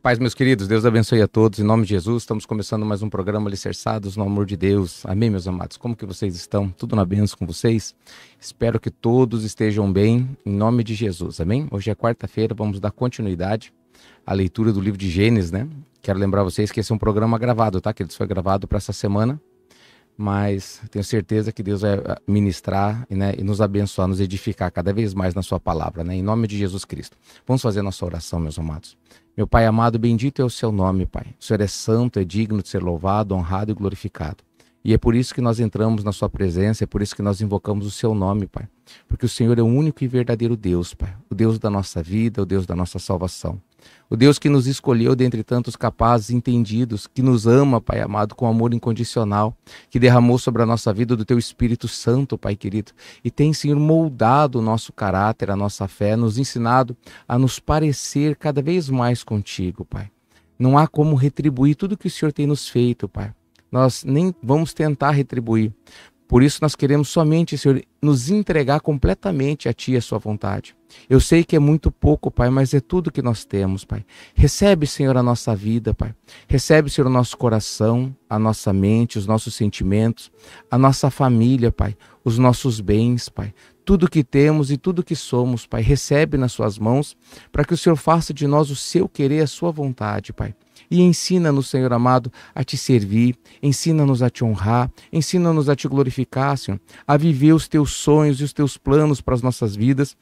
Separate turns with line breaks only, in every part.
Paz, meus queridos, Deus abençoe a todos, em nome de Jesus. Estamos começando mais um programa Alicerçados no Amor de Deus. Amém, meus amados? Como que vocês estão? Tudo na bênção com vocês? Espero que todos estejam bem, em nome de Jesus, amém? Hoje é quarta-feira, vamos dar continuidade à leitura do livro de Gênesis, né? Quero lembrar vocês que esse é um programa gravado, tá? Que ele foi gravado para essa semana, mas tenho certeza que Deus vai ministrar, né, e nos abençoar, nos edificar cada vez mais na sua palavra, né? Em nome de Jesus Cristo. Vamos fazer nossa oração, meus amados. Meu Pai amado, bendito é o seu nome, Pai. O Senhor é santo, é digno de ser louvado, honrado e glorificado. E é por isso que nós entramos na sua presença, é por isso que nós invocamos o seu nome, Pai. Porque o Senhor é o único e verdadeiro Deus, Pai. O Deus da nossa vida, o Deus da nossa salvação. O Deus que nos escolheu dentre tantos capazes e entendidos, que nos ama, Pai amado, com amor incondicional, que derramou sobre a nossa vida do Teu Espírito Santo, Pai querido, e tem, Senhor, moldado o nosso caráter, a nossa fé, nos ensinado a nos parecer cada vez mais contigo, Pai. Não há como retribuir tudo que o Senhor tem nos feito, Pai. Nós nem vamos tentar retribuir. Por isso nós queremos somente, Senhor, nos entregar completamente a Ti e a Sua vontade. Eu sei que é muito pouco, Pai, mas é tudo que nós temos, Pai. Recebe, Senhor, a nossa vida, Pai. Recebe, Senhor, o nosso coração, a nossa mente, os nossos sentimentos, a nossa família, Pai, os nossos bens, Pai. Tudo que temos e tudo que somos, Pai, recebe nas Suas mãos, para que o Senhor faça de nós o Seu querer, a Sua vontade, Pai. E ensina-nos, Senhor amado, a Te servir, ensina-nos a Te honrar, ensina-nos a Te glorificar, Senhor, a viver os Teus sonhos e os Teus planos para as nossas vidas,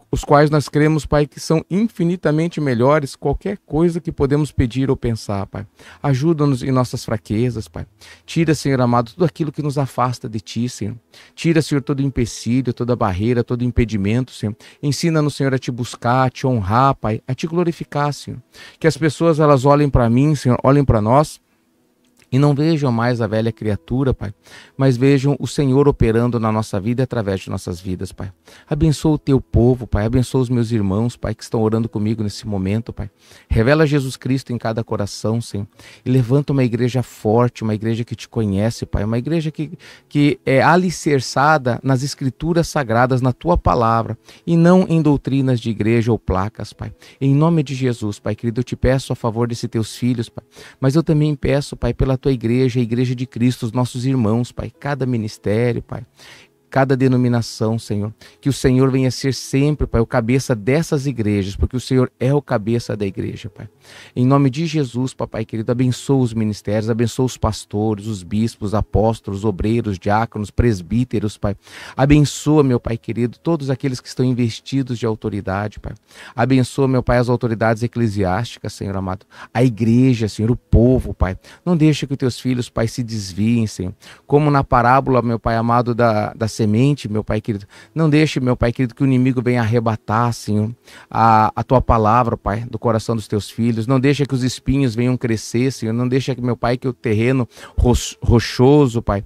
os quais nós cremos, Pai, que são infinitamente melhores qualquer coisa que podemos pedir ou pensar, Pai. Ajuda-nos em nossas fraquezas, Pai. Tira, Senhor amado, tudo aquilo que nos afasta de Ti, Senhor. Tira, Senhor, todo empecilho, toda barreira, todo impedimento, Senhor. Ensina-nos, Senhor, a Te buscar, a Te honrar, Pai, a Te glorificar, Senhor. Que as pessoas, elas olhem para mim, Senhor, olhem para nós, e não vejam mais a velha criatura, Pai, mas vejam o Senhor operando na nossa vida e através de nossas vidas, Pai. Abençoa o Teu povo, Pai. Abençoa os meus irmãos, Pai, que estão orando comigo nesse momento, Pai. Revela Jesus Cristo em cada coração, Senhor. E levanta uma igreja forte, uma igreja que Te conhece, Pai. Uma igreja que é alicerçada nas Escrituras Sagradas, na Tua Palavra, e não em doutrinas de igreja ou placas, Pai. Em nome de Jesus, Pai querido, eu Te peço a favor desses Teus filhos, Pai. Mas eu também peço, Pai, pela Tua igreja, a igreja de Cristo, os nossos irmãos, Pai, cada ministério, Pai, cada denominação, Senhor, que o Senhor venha ser sempre, Pai, o cabeça dessas igrejas, porque o Senhor é o cabeça da igreja, Pai. Em nome de Jesus, Papai querido, abençoa os ministérios, abençoa os pastores, os bispos, apóstolos, obreiros, diáconos, presbíteros, Pai. Abençoa, meu Pai querido, todos aqueles que estão investidos de autoridade, Pai. Abençoa, meu Pai, as autoridades eclesiásticas, Senhor amado, a igreja, Senhor, o povo, Pai. Não deixa que os Teus filhos, Pai, se desviem, Senhor. Como na parábola, meu Pai amado, da semente, meu Pai querido. Não deixe, meu Pai querido, que o inimigo venha arrebatar, Senhor, a Tua palavra, Pai, do coração dos Teus filhos. Não deixa que os espinhos venham crescer, Senhor. Não deixa que, meu Pai, que o terreno rochoso, Pai,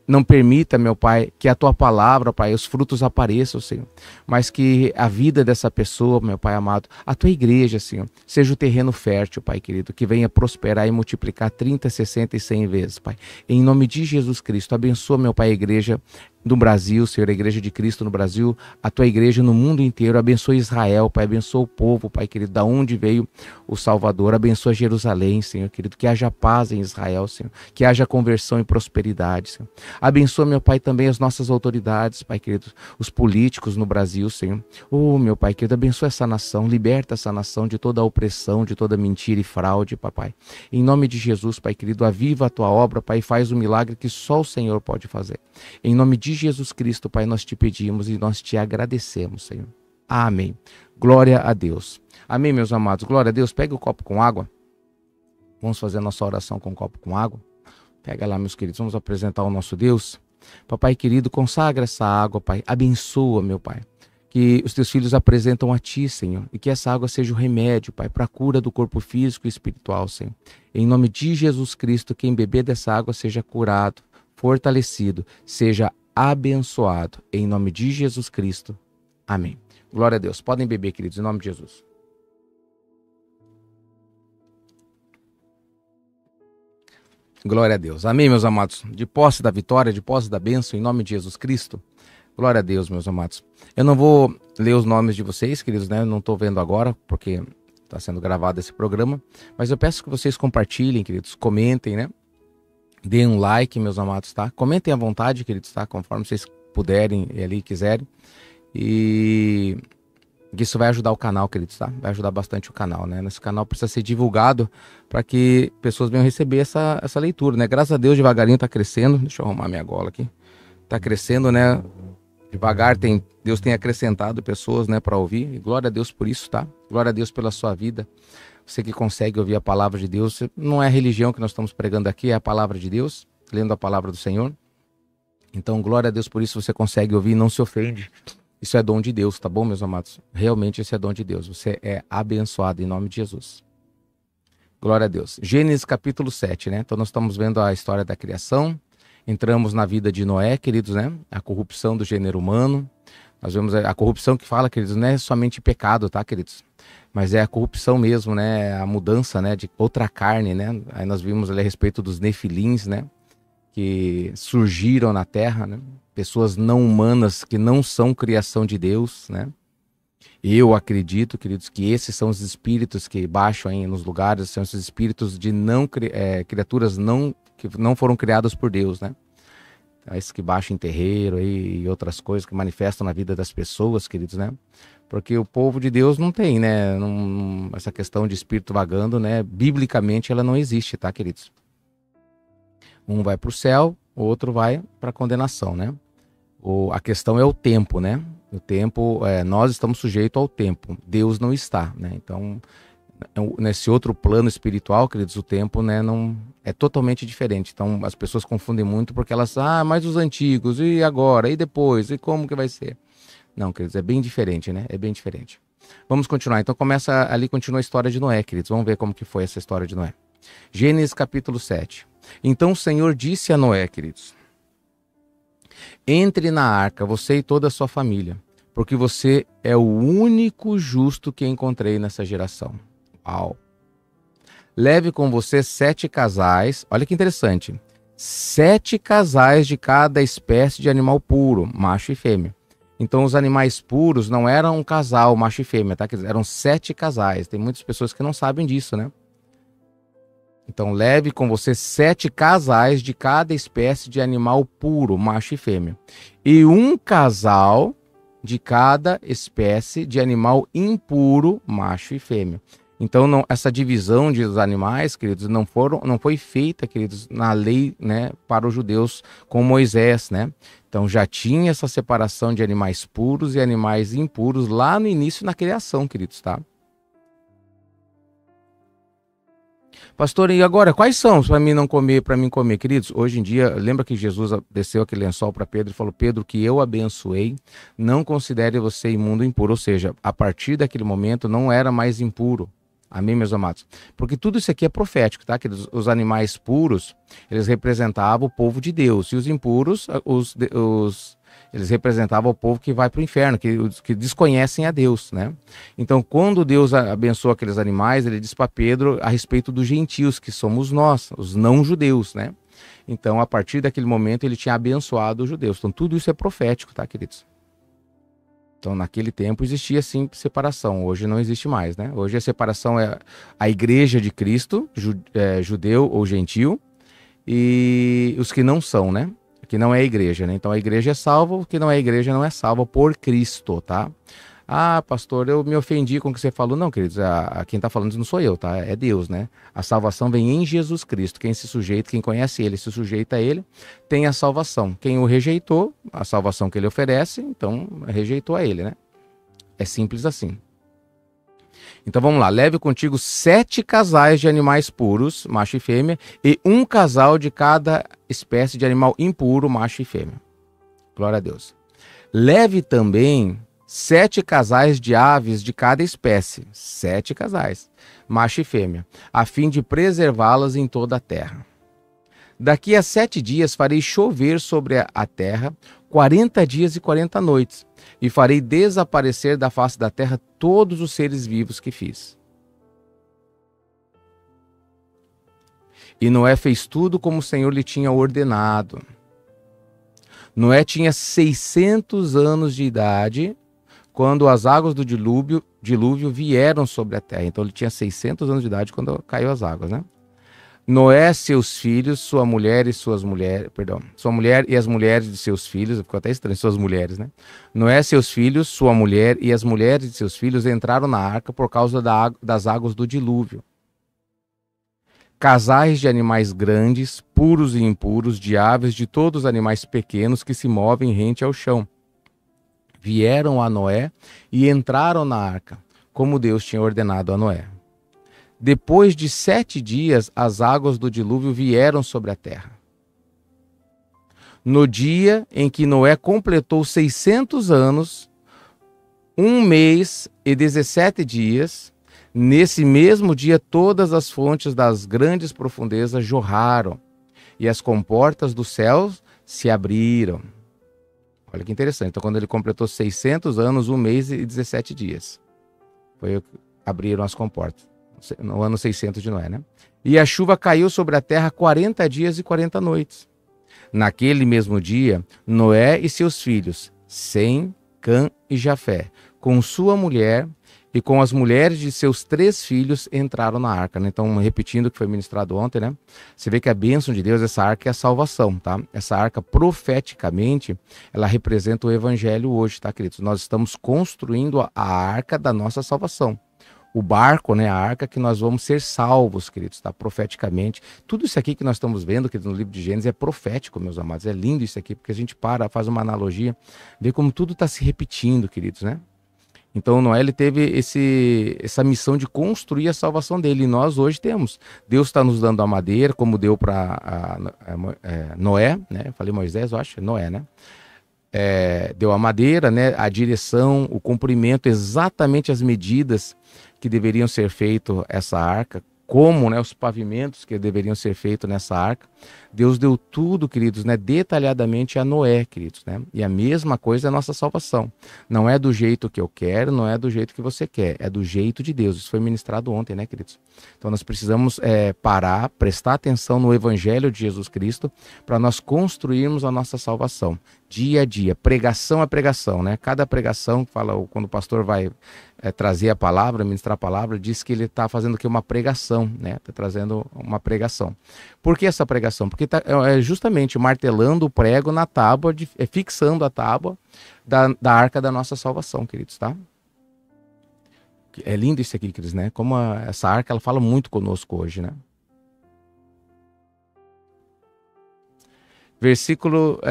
não permita, meu Pai, que a Tua palavra, Pai, os frutos apareçam, Senhor. Mas que a vida dessa pessoa, meu Pai amado, a Tua igreja, Senhor, seja o terreno fértil, Pai querido, que venha prosperar e multiplicar 30, 60 e 100 vezes, Pai. Em nome de Jesus Cristo, abençoa, meu Pai, a igreja do Brasil, Senhor, a igreja de Cristo no Brasil, a Tua igreja no mundo inteiro. Abençoa Israel, Pai, abençoa o povo, Pai querido, da onde veio o Salvador. Abençoa Jerusalém, Senhor querido, que haja paz em Israel, Senhor, que haja conversão e prosperidade, Senhor. Abençoa, meu Pai, também as nossas autoridades, Pai querido, os políticos no Brasil, Senhor. Oh, meu Pai querido, abençoa essa nação, liberta essa nação de toda a opressão, de toda mentira e fraude, Papai. Em nome de Jesus, Pai querido, aviva a Tua obra, Pai, e faz o milagre que só o Senhor pode fazer. Em nome de Jesus Cristo, Pai, nós Te pedimos e nós Te agradecemos, Senhor. Amém. Glória a Deus. Amém, meus amados. Glória a Deus. Pega o copo com água. Vamos fazer a nossa oração com o copo com água. Pega lá, meus queridos. Vamos apresentar o nosso Deus. Papai querido, consagra essa água, Pai. Abençoa, meu Pai. Que os Teus filhos apresentam a Ti, Senhor. E que essa água seja o remédio, Pai, para a cura do corpo físico e espiritual, Senhor. Em nome de Jesus Cristo, quem beber dessa água seja curado, fortalecido, seja abençoado. Em nome de Jesus Cristo. Amém. Glória a Deus. Podem beber, queridos, em nome de Jesus. Glória a Deus. Amém, meus amados. De posse da vitória, de posse da bênção, em nome de Jesus Cristo. Glória a Deus, meus amados. Eu não vou ler os nomes de vocês, queridos, né? Eu não estou vendo agora, porque Está sendo gravado esse programa. Mas eu peço que vocês compartilhem, queridos, comentem, né? Deem um like, meus amados, tá? Comentem à vontade, queridos, tá? Conforme vocês puderem e ali quiserem. E isso vai ajudar o canal, queridos, tá? Vai ajudar bastante o canal, né? Esse canal precisa ser divulgado para que pessoas venham receber essa leitura, né? Graças a Deus, devagarinho tá crescendo. Deixa eu arrumar minha gola aqui. Tá crescendo, né? Devagar Deus tem acrescentado pessoas, né, para ouvir. E glória a Deus por isso, tá? Glória a Deus pela sua vida. Você que consegue ouvir a palavra de Deus, não é a religião que nós estamos pregando aqui, é a palavra de Deus, lendo a palavra do Senhor. Então, glória a Deus por isso, você consegue ouvir e não se ofende. Isso é dom de Deus, tá bom, meus amados? Realmente esse é dom de Deus. Você é abençoado em nome de Jesus. Glória a Deus. Gênesis capítulo 7, né? Então nós estamos vendo a história da criação. Entramos na vida de Noé, queridos, né? A corrupção do gênero humano. Nós vemos a corrupção que fala, queridos, não é somente pecado, tá, queridos? Mas é a corrupção mesmo, né? A mudança, né? De outra carne, né? Aí nós vimos ali a respeito dos nefilins, né? Que surgiram na terra, né? Pessoas não humanas que não são criação de Deus, né? Eu acredito, queridos, que esses são os espíritos que baixam aí nos lugares, são esses espíritos de criaturas que não foram criadas por Deus, né? Esses que baixam em terreiro aí, e outras coisas que manifestam na vida das pessoas, queridos, né? Porque o povo de Deus não tem, né? Essa questão de espírito vagando, né? Biblicamente ela não existe, tá, queridos? Um vai para o céu, o outro vai para a condenação, né? A questão é o tempo, né? O tempo, nós estamos sujeitos ao tempo, Deus não está, né? Então, nesse outro plano espiritual, queridos, o tempo, né, não é totalmente diferente. Então, as pessoas confundem muito porque elas, mas os antigos, e agora, e depois, e como que vai ser? Não, queridos, é bem diferente, né? É bem diferente. Vamos continuar. Então, continua a história de Noé, queridos. Vamos ver como que foi essa história de Noé. Gênesis capítulo 7. Então o Senhor disse a Noé, queridos: entre na arca, você e toda a sua família, porque você é o único justo que encontrei nessa geração. Uau! Leve com você 7 casais, olha que interessante, 7 casais de cada espécie de animal puro, macho e fêmea. Então os animais puros não eram um casal, macho e fêmea, tá? Eram 7 casais. Tem muitas pessoas que não sabem disso, né? Então leve com você 7 casais de cada espécie de animal puro, macho e fêmea. E um casal de cada espécie de animal impuro, macho e fêmea. Então essa divisão dos animais, queridos, não foi feita, queridos, na lei, né, para os judeus com Moisés, né? Então já tinha essa separação de animais puros e animais impuros lá no início na criação, queridos, tá? Pastor, e agora, quais são para mim não comer, para mim comer? Queridos, hoje em dia, lembra que Jesus desceu aquele lençol para Pedro e falou: Pedro, que eu abençoei, não considere você imundo ou impuro. Ou seja, a partir daquele momento não era mais impuro. Amém, meus amados? Porque tudo isso aqui é profético, tá? Queridos, os animais puros, eles representavam o povo de Deus. E os impuros, eles representavam o povo que vai para o inferno, que desconhecem a Deus, né? Então, quando Deus abençoa aqueles animais, ele diz para Pedro a respeito dos gentios, que somos nós, os não-judeus, né? Então, a partir daquele momento, ele tinha abençoado os judeus. Então, tudo isso é profético, tá, queridos? Então, naquele tempo existia, sim, separação. Hoje não existe mais, né? Hoje a separação é a igreja de Cristo, judeu ou gentil, e os que não são, né? Que não é a igreja, né? Então a igreja é salva, o que não é a igreja não é salva por Cristo, tá? Pastor, eu me ofendi com o que você falou. Não, queridos, quem tá falando isso não sou eu, tá? É Deus, né? A salvação vem em Jesus Cristo. Quem se sujeita, quem conhece ele, se sujeita a ele, tem a salvação. Quem o rejeitou, a salvação que ele oferece, então rejeitou a ele, né? É simples assim. Então vamos lá, leve contigo 7 casais de animais puros, macho e fêmea, e um casal de cada espécie de animal impuro, macho e fêmea. Glória a Deus. Leve também 7 casais de aves de cada espécie, 7 casais, macho e fêmea, a fim de preservá-las em toda a terra. Daqui a 7 dias farei chover sobre a terra 40 dias e 40 noites, e farei desaparecer da face da terra todos os seres vivos que fiz. E Noé fez tudo como o Senhor lhe tinha ordenado. Noé tinha 600 anos de idade quando as águas do dilúvio dilúvio vieram sobre a terra. Então ele tinha 600 anos de idade quando caiu as águas, né? Noé, seus filhos, sua mulher e suas mulheres, perdão, sua mulher e as mulheres de seus filhos, ficou até estranho, suas mulheres, né? Noé, seus filhos, sua mulher e as mulheres de seus filhos entraram na arca por causa das águas do dilúvio. Casais de animais grandes, puros e impuros, de aves, de todos os animais pequenos que se movem rente ao chão, vieram a Noé e entraram na arca, como Deus tinha ordenado a Noé. Depois de 7 dias, as águas do dilúvio vieram sobre a terra. No dia em que Noé completou 600 anos, 1 mês e 17 dias, nesse mesmo dia todas as fontes das grandes profundezas jorraram e as comportas dos céus se abriram. Olha que interessante. Então, quando ele completou 600 anos, 1 mês e 17 dias, abriram as comportas. No ano 600 de Noé, né? E a chuva caiu sobre a terra 40 dias e 40 noites. Naquele mesmo dia, Noé e seus filhos, Sem, Cã e Jafé, com sua mulher e com as mulheres de seus 3 filhos, entraram na arca, né? Então, repetindo o que foi ministrado ontem, né? Você vê que a bênção de Deus, essa arca é a salvação, tá? Essa arca, profeticamente, ela representa o evangelho hoje, tá, queridos? Nós estamos construindo a arca da nossa salvação. O barco, né, a arca que nós vamos ser salvos, queridos, tá? Profeticamente. Tudo isso aqui que nós estamos vendo, queridos, no livro de Gênesis é profético, meus amados. É lindo isso aqui, porque a gente faz uma analogia, vê como tudo está se repetindo, queridos, né? Então Noé, ele teve essa missão de construir a salvação dele, e nós hoje temos. Deus está nos dando a madeira, como deu para Noé, né? Eu falei Moisés, eu acho, Noé, né? Deu a madeira, né? A direção, o comprimento, exatamente as medidas que deveriam ser feito essa arca, como, né, os pavimentos que deveriam ser feitos nessa arca. Deus deu tudo, queridos, né, detalhadamente a Noé, queridos, né? E a mesma coisa é a nossa salvação. Não é do jeito que eu quero, não é do jeito que você quer, é do jeito de Deus. Isso foi ministrado ontem, né, queridos? Então nós precisamos parar, prestar atenção no Evangelho de Jesus Cristo para nós construirmos a nossa salvação. Dia a dia, pregação a pregação, né? Cada pregação, quando o pastor vai trazer a palavra, ministrar a palavra, diz que ele está fazendo aqui uma pregação, né? Está trazendo uma pregação. Por que essa pregação? Porque está justamente martelando o prego na tábua, fixando a tábua da arca da nossa salvação, queridos, tá? É lindo isso aqui, queridos, né? Como essa arca, ela fala muito conosco hoje, né? Versículo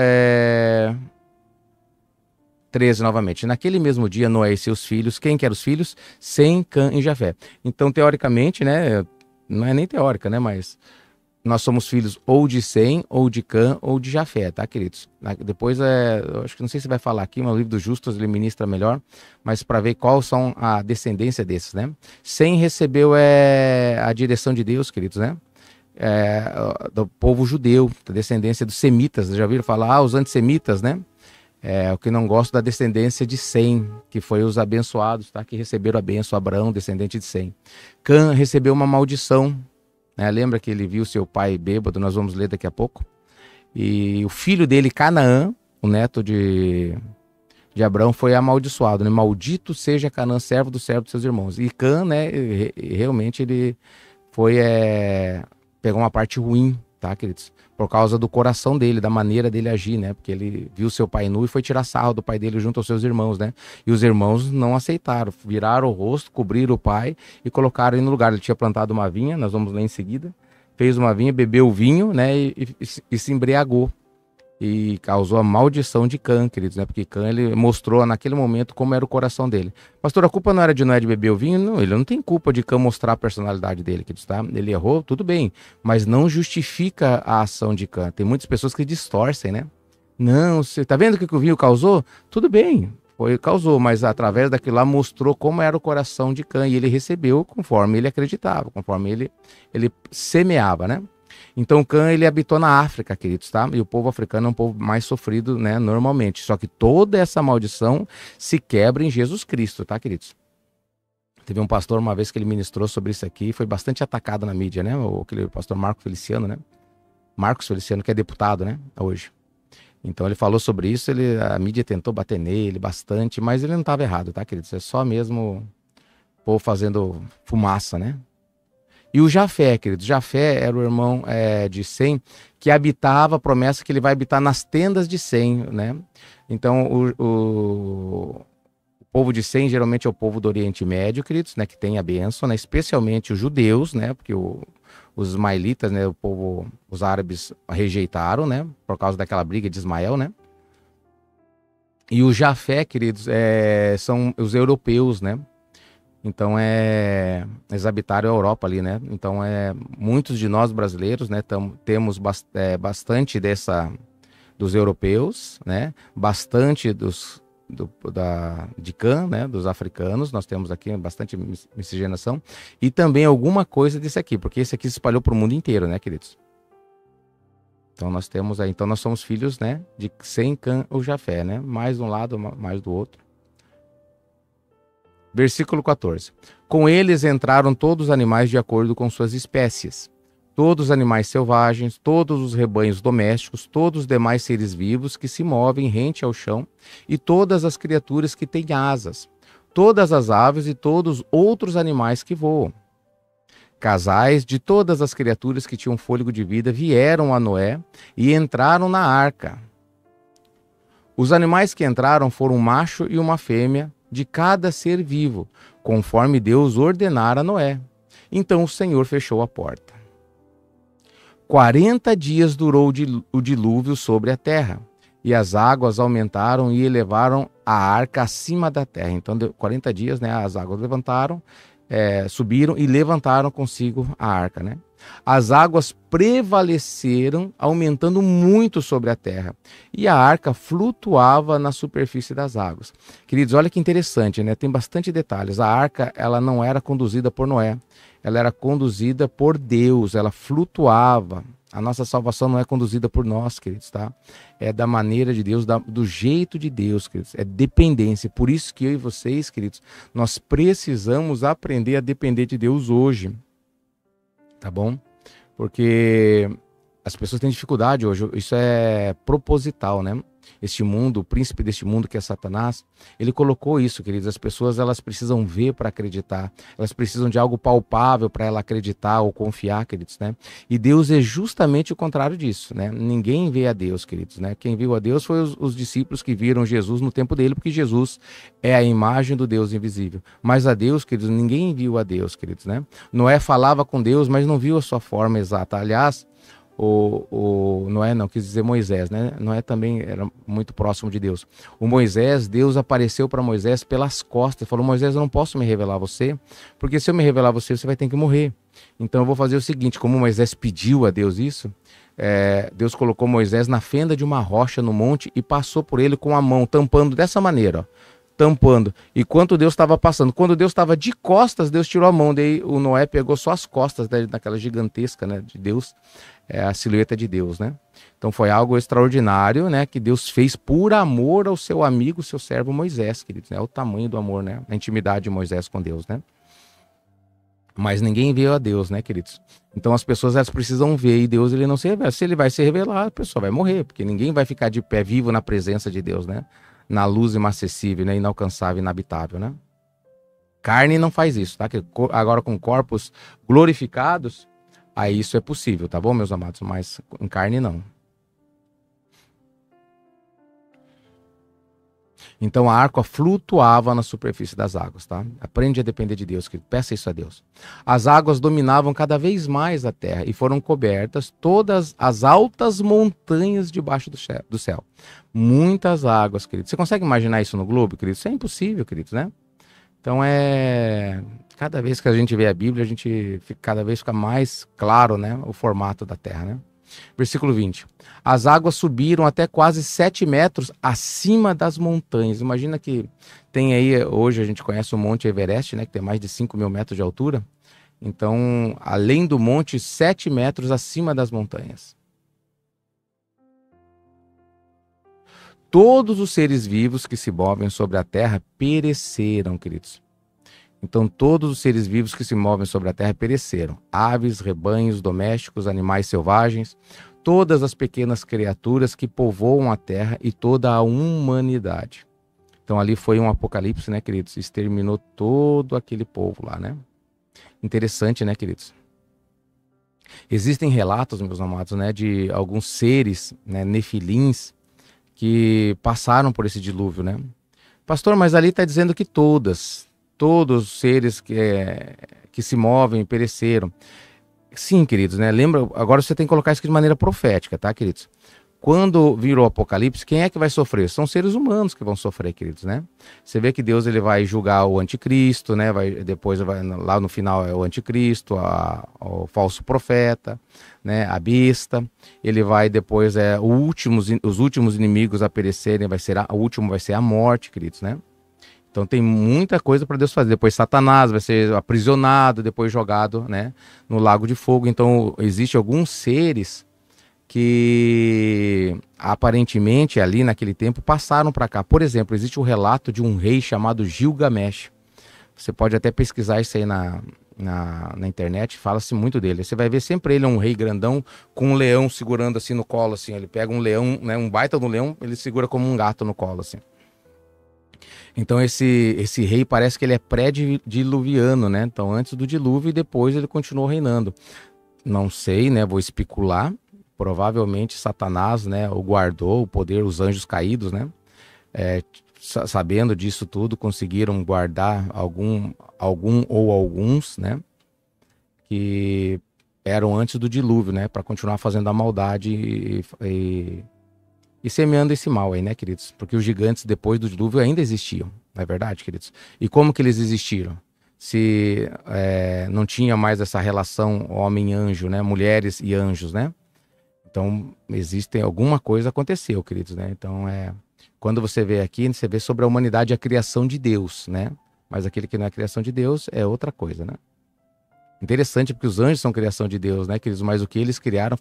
13 novamente. Naquele mesmo dia, Noé e seus filhos, quem que eram os filhos? Sem, Cã e Jafé. Então, teoricamente, né? Não é nem teórica, né? Mas nós somos filhos ou de Sem, ou de Cã, ou de Jafé, tá, queridos? Depois, eu acho que não sei se vai falar aqui, mas o livro dos justos ele ministra melhor, mas para ver qual são a descendência desses, né? Sem recebeu a direção de Deus, queridos, né? Do povo judeu, da descendência dos semitas. Já ouviram falar? Os antissemitas, né? O que não gosta da descendência de Sem, que foi os abençoados, tá? Que receberam a bênção, Abraão, descendente de Sem. Cã recebeu uma maldição, né? Lembra que ele viu seu pai bêbado, nós vamos ler daqui a pouco. E o filho dele, Canaã, o neto de Abraão, foi amaldiçoado, né? Maldito seja Canaã, servo dos seus irmãos. E Cã, né, realmente ele foi... pegou uma parte ruim, tá, queridos? Por causa do coração dele, da maneira dele agir, né? Porque ele viu seu pai nu e foi tirar sarro do pai dele junto aos seus irmãos, né? E os irmãos não aceitaram, viraram o rosto, cobriram o pai e colocaram ele no lugar. Ele tinha plantado uma vinha, nós vamos ler em seguida, fez uma vinha, bebeu o vinho, né? E se embriagou. E causou a maldição de Cã, queridos, né? Porque Cã, ele mostrou naquele momento como era o coração dele. Pastor, a culpa não era de Noé de beber o vinho? Não, ele não tem culpa de Cã mostrar a personalidade dele, queridos, tá? Ele errou, tudo bem, mas não justifica a ação de Cã. Tem muitas pessoas que distorcem, né? Não, você tá vendo o que o vinho causou? Tudo bem, causou, mas através daquilo lá mostrou como era o coração de Cã, e ele recebeu conforme ele acreditava, conforme ele semeava, né? Então Cã, ele habitou na África, queridos, tá? E o povo africano é um povo mais sofrido, né, normalmente. Só que toda essa maldição se quebra em Jesus Cristo, tá, queridos? Teve um pastor uma vez que ele ministrou sobre isso aqui, foi bastante atacado na mídia, né? Aquele pastor Marcos Feliciano, né? Marcos Feliciano, que é deputado, né? Hoje. Então ele falou sobre isso, a mídia tentou bater nele bastante, mas ele não estava errado, tá, queridos? É só mesmo povo fazendo fumaça, né? E o Jafé, queridos, Jafé era o irmão de Sem, que habitava, a promessa que ele vai habitar nas tendas de Sem, né? Então, o povo de Sem geralmente é o povo do Oriente Médio, queridos, né? Que tem a bênção, né? Especialmente os judeus, né? Porque os ismaelitas, né? Os árabes rejeitaram, né? Por causa daquela briga de Ismael, né? E o Jafé, queridos, são os europeus, né? Então eles habitaram a Europa ali, né? Então muitos de nós brasileiros, né, temos bastante dos europeus, né? Bastante de Cã, né? Dos africanos, nós temos aqui bastante miscigenação e também alguma coisa desse aqui, porque esse aqui se espalhou para o mundo inteiro, né, queridos? Então nós temos aí, então nós somos filhos, né, de Sem, Cã ou Jafé, né? Mais de um lado, mais do outro. Versículo 14. Com eles entraram todos os animais de acordo com suas espécies, todos os animais selvagens, todos os rebanhos domésticos, todos os demais seres vivos que se movem rente ao chão, e todas as criaturas que têm asas, todas as aves e todos outros animais que voam. Casais de todas as criaturas que tinham fôlego de vida vieram a Noé e entraram na arca. Os animais que entraram foram um macho e uma fêmea de cada ser vivo, conforme Deus ordenara a Noé. Então o Senhor fechou a porta. 40 dias durou o dilúvio sobre a terra, e as águas aumentaram e elevaram a arca acima da terra. Então, 40 dias, né, as águas subiram e levantaram consigo a arca, né? As águas prevaleceram, aumentando muito sobre a terra, e a arca flutuava na superfície das águas. Queridos, olha que interessante, né? Tem bastante detalhes. A arca, ela não era conduzida por Noé, ela era conduzida por Deus, ela flutuava. A nossa salvação não é conduzida por nós, queridos, tá? É da maneira de Deus, do jeito de Deus, queridos. É dependência. Por isso que eu e vocês, queridos, nós precisamos aprender a depender de Deus hoje. Tá bom? Porque as pessoas têm dificuldade hoje, isso é proposital, né? Este mundo, o príncipe deste mundo que é Satanás, ele colocou isso, queridos. As pessoas, elas precisam ver para acreditar, elas precisam de algo palpável para ela acreditar ou confiar, queridos, né? E Deus é justamente o contrário disso, né? Ninguém vê a Deus, queridos, né? Quem viu a Deus foi os discípulos que viram Jesus no tempo dele, porque Jesus é a imagem do Deus invisível. Mas a Deus, queridos, ninguém viu a Deus, queridos, né? Noé falava com Deus, mas não viu a sua forma exata. Aliás, Noé não, quis dizer Moisés, né? Noé também era muito próximo de Deus. O Moisés, Deus apareceu para Moisés pelas costas, falou: Moisés, eu não posso me revelar a você, porque se eu me revelar a você, você vai ter que morrer. Então eu vou fazer o seguinte, como Moisés pediu a Deus isso, Deus colocou Moisés na fenda de uma rocha no monte e passou por ele com a mão, tampando dessa maneira, ó. Tampando. E quando Deus estava passando, quando Deus estava de costas, Deus tirou a mão, daí o Noé pegou só as costas daquela gigantesca, né, de Deus, a silhueta de Deus, né? Então foi algo extraordinário, né, que Deus fez por amor ao seu amigo, seu servo Moisés, queridos, né? O tamanho do amor, né? A intimidade de Moisés com Deus, né? Mas ninguém vê a Deus, né, queridos? Então as pessoas, elas precisam ver, e Deus, ele não se revela. Se ele vai se revelar, a pessoa vai morrer, porque ninguém vai ficar de pé vivo na presença de Deus, né? Na luz inacessível, né? Inalcançável, inabitável, né? Carne não faz isso, tá? Agora com corpos glorificados, aí isso é possível, tá bom, meus amados? Mas em carne não. Então a arca flutuava na superfície das águas, tá? Aprende a depender de Deus, querido. Peça isso a Deus. As águas dominavam cada vez mais a terra e foram cobertas todas as altas montanhas debaixo do céu. Muitas águas, querido. Você consegue imaginar isso no globo, querido? Isso é impossível, queridos, né? Então cada vez que a gente vê a Bíblia, cada vez fica mais claro, né, o formato da terra, né? Versículo 20. As águas subiram até quase 7 metros acima das montanhas. Imagina que tem aí, hoje a gente conhece o Monte Everest, né, que tem mais de 5.000 metros de altura. Então, além do monte, 7 metros acima das montanhas. Todos os seres vivos que se movem sobre a terra pereceram, queridos. Então, todos os seres vivos que se movem sobre a terra pereceram. Aves, rebanhos domésticos, animais selvagens, todas as pequenas criaturas que povoam a terra e toda a humanidade. Então ali foi um apocalipse, né, queridos? Exterminou todo aquele povo lá, né? Interessante, né, queridos? Existem relatos, meus amados, né, de alguns seres, né, nefilins, que passaram por esse dilúvio, né? Pastor, mas ali está dizendo que todos os seres que se movem pereceram. Sim, queridos, né? Lembra, agora você tem que colocar isso aqui de maneira profética, tá, queridos? Quando virou o Apocalipse, quem é que vai sofrer? São seres humanos que vão sofrer, queridos, né? Você vê que Deus ele vai julgar o anticristo, né? Depois lá no final é o anticristo, o falso profeta, né? A besta. Ele vai depois os últimos inimigos a perecerem, o último vai ser a morte, queridos, né? Então tem muita coisa para Deus fazer. Depois Satanás vai ser aprisionado, depois jogado, né, no lago de fogo. Então existem alguns seres que aparentemente ali naquele tempo passaram para cá. Por exemplo, existe o relato de um rei chamado Gilgamesh. Você pode até pesquisar isso aí na internet, fala-se muito dele. Você vai ver sempre ele é um rei grandão com um leão segurando assim no colo, assim. Ele pega um leão, né, um baita do leão, ele segura como um gato no colo, assim. Então esse rei parece que ele é pré-diluviano, né? Então antes do dilúvio e depois ele continuou reinando. Não sei, né? Vou especular. Provavelmente Satanás, né, o guardou, o poder, os anjos caídos, né, sabendo disso tudo, conseguiram guardar algum ou alguns, né, que eram antes do dilúvio, né, para continuar fazendo a maldade e semeando esse mal aí, né, queridos? Porque os gigantes depois do dilúvio ainda existiam, não é verdade, queridos? E como que eles existiram? Se não tinha mais essa relação homem-anjo, né, mulheres e anjos, né? Então, alguma coisa aconteceu, queridos, né? Então, quando você vê aqui, você vê sobre a humanidade a criação de Deus, né? Mas aquele que não é a criação de Deus é outra coisa, né? Interessante, porque os anjos são criação de Deus, né, queridos? Mas o que eles criaram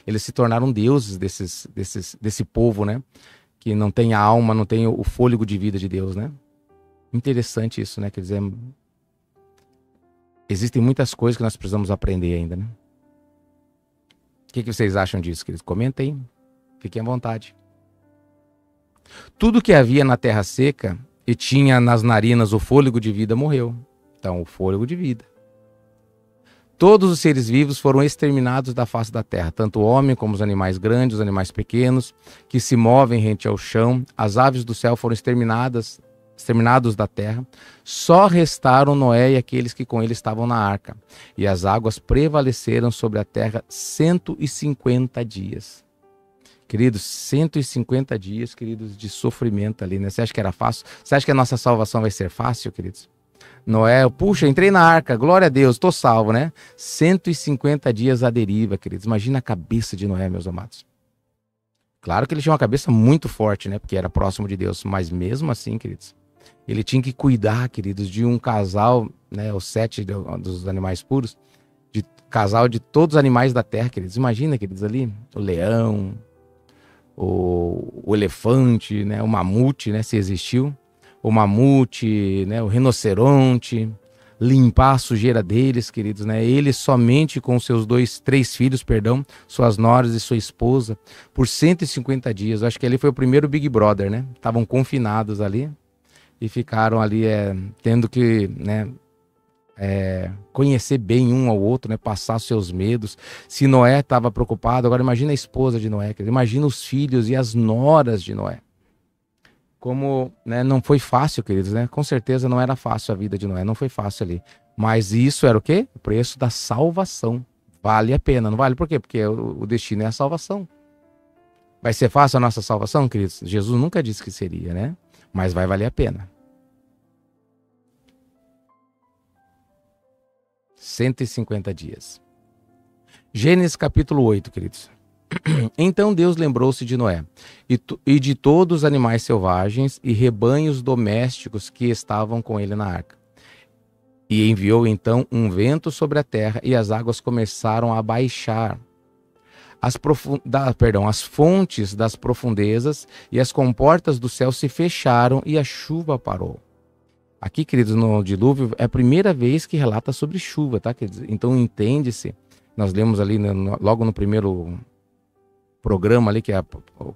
eles se tornaram deuses desse povo, né? Que não tem a alma, não tem o fôlego de vida de Deus, né? Interessante isso, né? Quer dizer, existem muitas coisas que nós precisamos aprender ainda, né? O que vocês acham disso, queridos? Comentem, fiquem à vontade. Tudo que havia na terra seca e tinha nas narinas o fôlego de vida morreu. Então, o fôlego de vida. Todos os seres vivos foram exterminados da face da terra, tanto o homem como os animais grandes, os animais pequenos, que se movem rente ao chão. As aves do céu foram exterminados da terra. Só restaram Noé e aqueles que com ele estavam na arca. E as águas prevaleceram sobre a terra 150 dias. Queridos, 150 dias, queridos, de sofrimento ali, né? Você acha que era fácil? Você acha que a nossa salvação vai ser fácil, queridos? Noé, puxa, entrei na arca, glória a Deus, estou salvo, né? 150 dias à deriva, queridos. Imagina a cabeça de Noé, meus amados. Claro que ele tinha uma cabeça muito forte, né? Porque era próximo de Deus. Mas mesmo assim, queridos, ele tinha que cuidar, queridos, de um casal, né? Os 7 dos animais puros. De casal de todos os animais da terra, queridos. Imagina, queridos, ali. O leão, o elefante, né? O mamute, né? Se existiu. O mamute, né? O rinoceronte. Limpar a sujeira deles, queridos, né? Ele somente com seus 3 filhos, suas noras e sua esposa, por 150 dias. Acho que ali foi o primeiro Big Brother, né? Estavam confinados ali e ficaram ali tendo que, né, conhecer bem um ao outro, né? Passar seus medos. Se Noé estava preocupado, agora imagina a esposa de Noé, queridos. Imagina os filhos e as noras de Noé. Como, né, não foi fácil, queridos, né? Com certeza não era fácil a vida de Noé, não foi fácil ali. Mas isso era o quê? O preço da salvação. Vale a pena, não vale? Por quê? Porque o destino é a salvação. Vai ser fácil a nossa salvação, queridos? Jesus nunca disse que seria, né? Mas vai valer a pena. 150 dias. Gênesis capítulo 8, queridos. Então Deus lembrou-se de Noé e de todos os animais selvagens e rebanhos domésticos que estavam com ele na arca. E enviou então um vento sobre a terra e as águas começaram a baixar. As fontes das profundezas e as comportas do céu se fecharam e a chuva parou. Aqui, queridos, no dilúvio é a primeira vez que relata sobre chuva, tá, queridos? Então entende-se, nós lemos ali logo no primeiro programa ali, que é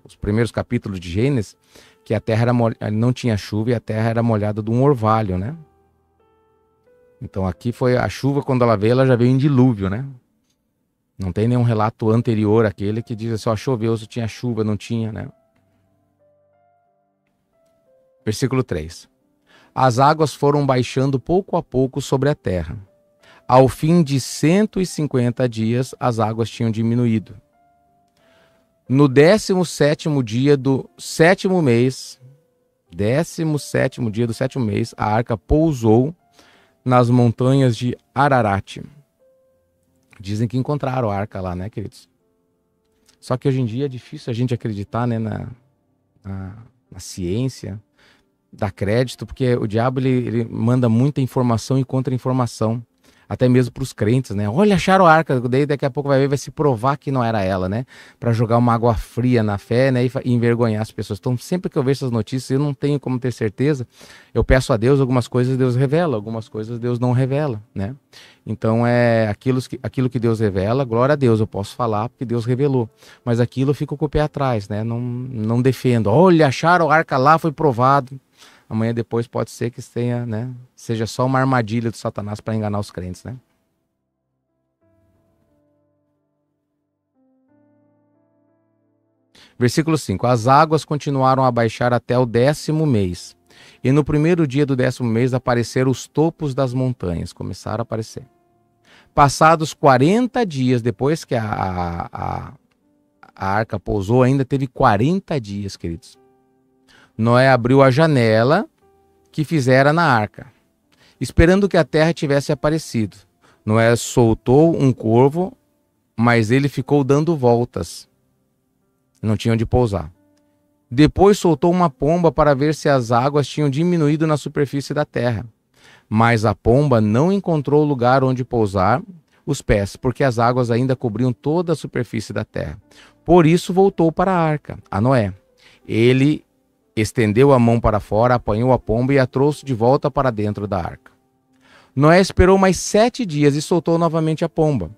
os primeiros capítulos de Gênesis, que a terra não tinha chuva e a terra era molhada de um orvalho, né? Então aqui foi a chuva, quando ela veio, ela já veio em dilúvio, né? Não tem nenhum relato anterior àquele que diz assim, ó, choveu, se tinha chuva, não tinha, né? Versículo 3. As águas foram baixando pouco a pouco sobre a terra. Ao fim de 150 dias, as águas tinham diminuído. No 17º dia do 7º mês, 17º dia do 7º mês, a arca pousou nas montanhas de Ararat. Dizem que encontraram a arca lá, né, queridos? Só que hoje em dia é difícil a gente acreditar, né, na ciência, dar crédito, porque o diabo ele manda muita informação e contra-informação, até mesmo para os crentes, né? Olha, acharam a arca, daí daqui a pouco vai se provar que não era ela, né? Para jogar uma água fria na fé, né? E envergonhar as pessoas. Então, sempre que eu vejo essas notícias, eu não tenho como ter certeza. Eu peço a Deus, algumas coisas Deus revela, algumas coisas Deus não revela, né? Então, é aquilo que Deus revela, glória a Deus, eu posso falar porque Deus revelou. Mas aquilo eu fico com o pé atrás, né? Não defendo. Olha, acharam a arca lá, foi provado. Amanhã depois pode ser que tenha, né, seja só uma armadilha do Satanás para enganar os crentes, né? Versículo 5. As águas continuaram a baixar até o 10º mês. E no primeiro dia do 10º mês apareceram os topos das montanhas. Começaram a aparecer. Passados 40 dias, depois que a arca pousou, ainda teve 40 dias, queridos. Noé abriu a janela que fizera na arca, esperando que a terra tivesse aparecido. Noé soltou um corvo, mas ele ficou dando voltas. Não tinha onde pousar. Depois soltou uma pomba para ver se as águas tinham diminuído na superfície da terra. Mas a pomba não encontrou lugar onde pousar os pés, porque as águas ainda cobriam toda a superfície da terra. Por isso voltou para a arca, a Noé. Ele estendeu a mão para fora, apanhou a pomba e a trouxe de volta para dentro da arca. Noé esperou mais 7 dias e soltou novamente a pomba.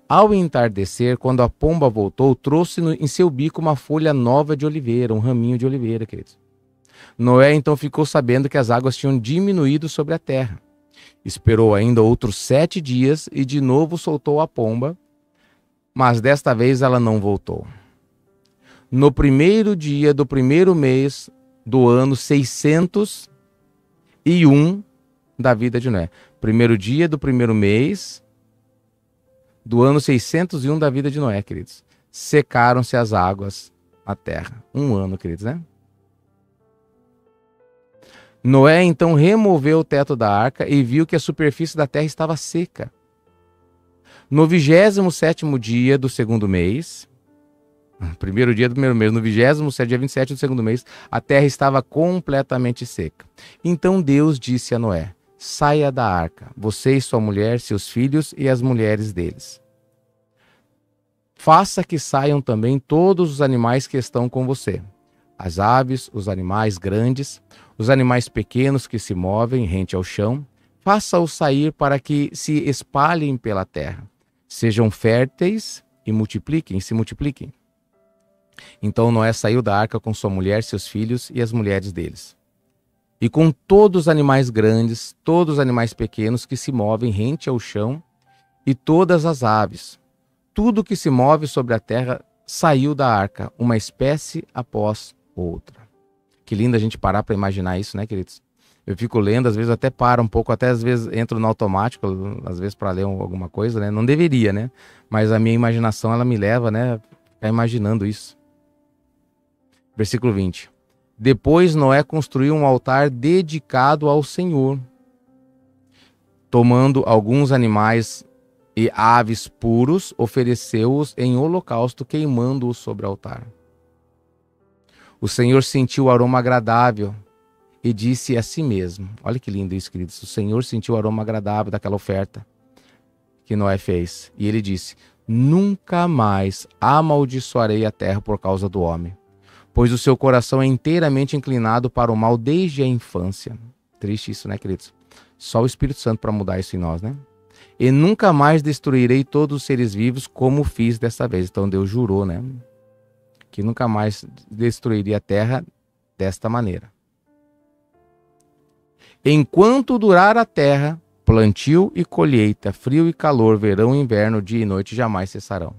Ao entardecer, quando a pomba voltou, trouxe em seu bico uma folha nova de oliveira, um raminho de oliveira, queridos. Noé então ficou sabendo que as águas tinham diminuído sobre a terra. Esperou ainda outros 7 dias e de novo soltou a pomba, mas desta vez ela não voltou. No primeiro dia do primeiro mês do ano 601 da vida de Noé. Primeiro dia do primeiro mês do ano 601 da vida de Noé, queridos. Secaram-se as águas na terra. Um ano, queridos, né? Noé então removeu o teto da arca e viu que a superfície da terra estava seca. No 27º dia do segundo mês, primeiro dia do primeiro mês, no 27º, dia 27 do segundo mês, a terra estava completamente seca. Então Deus disse a Noé: saia da arca, você e sua mulher, seus filhos e as mulheres deles. Faça que saiam também todos os animais que estão com você, as aves, os animais grandes, os animais pequenos que se movem rente ao chão. Faça-os sair para que se espalhem pela terra, sejam férteis e se multipliquem. Então Noé saiu da arca com sua mulher, seus filhos e as mulheres deles. E com todos os animais grandes, todos os animais pequenos que se movem rente ao chão, e todas as aves. Tudo que se move sobre a terra saiu da arca, uma espécie após outra. Que lindo a gente parar para imaginar isso, né, queridos? Eu fico lendo, às vezes até paro um pouco, até às vezes entro no automático, às vezes para ler alguma coisa, né? Não deveria, né? Mas a minha imaginação, ela me leva, né, a ficar imaginando isso. Versículo 20. Depois Noé construiu um altar dedicado ao Senhor, tomando alguns animais e aves puros, ofereceu-os em holocausto, queimando-os sobre o altar. O Senhor sentiu o aroma agradável e disse a si mesmo, olha que lindo isso, queridos, o Senhor sentiu o aroma agradável daquela oferta que Noé fez. E ele disse: nunca mais amaldiçoarei a terra por causa do homem, pois o seu coração é inteiramente inclinado para o mal desde a infância. Triste isso, né, queridos? Só o Espírito Santo para mudar isso em nós, né? E nunca mais destruirei todos os seres vivos como fiz dessa vez. Então Deus jurou, né? que nunca mais destruiria a terra desta maneira. Enquanto durar a terra, plantio e colheita, frio e calor, verão e inverno, dia e noite jamais cessarão.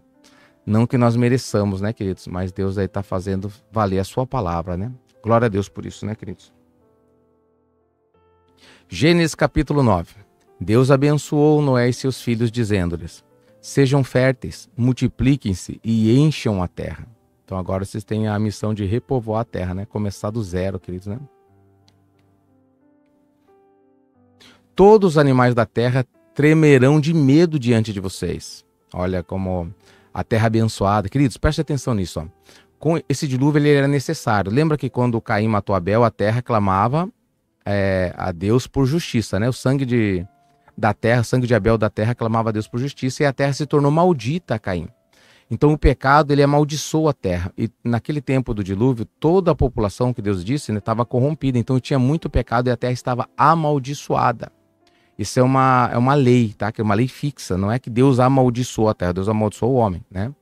Não que nós mereçamos, né, queridos? Mas Deus aí está fazendo valer a sua palavra, né? Glória a Deus por isso, né, queridos? Gênesis capítulo 9. Deus abençoou Noé e seus filhos, dizendo-lhes: sejam férteis, multipliquem-se e encham a terra. Então agora vocês têm a missão de repovoar a terra, né? Começar do zero, queridos, né? Todos os animais da terra tremerão de medo diante de vocês. Olha como a terra abençoada. Queridos, preste atenção nisso. Ó. Com esse dilúvio ele era necessário. Lembra que quando Caim matou Abel, a terra clamava a Deus por justiça, né? O sangue da terra, o sangue de Abel da terra clamava a Deus por justiça e a terra se tornou maldita a Caim. Então o pecado ele amaldiçoou a terra. E naquele tempo do dilúvio, toda a população que Deus disse estava corrompida. Então tinha muito pecado e a terra estava amaldiçoada. Isso é uma lei, tá? Que é uma lei fixa. Não é que Deus amaldiçoou a terra, Deus amaldiçoou o homem, né?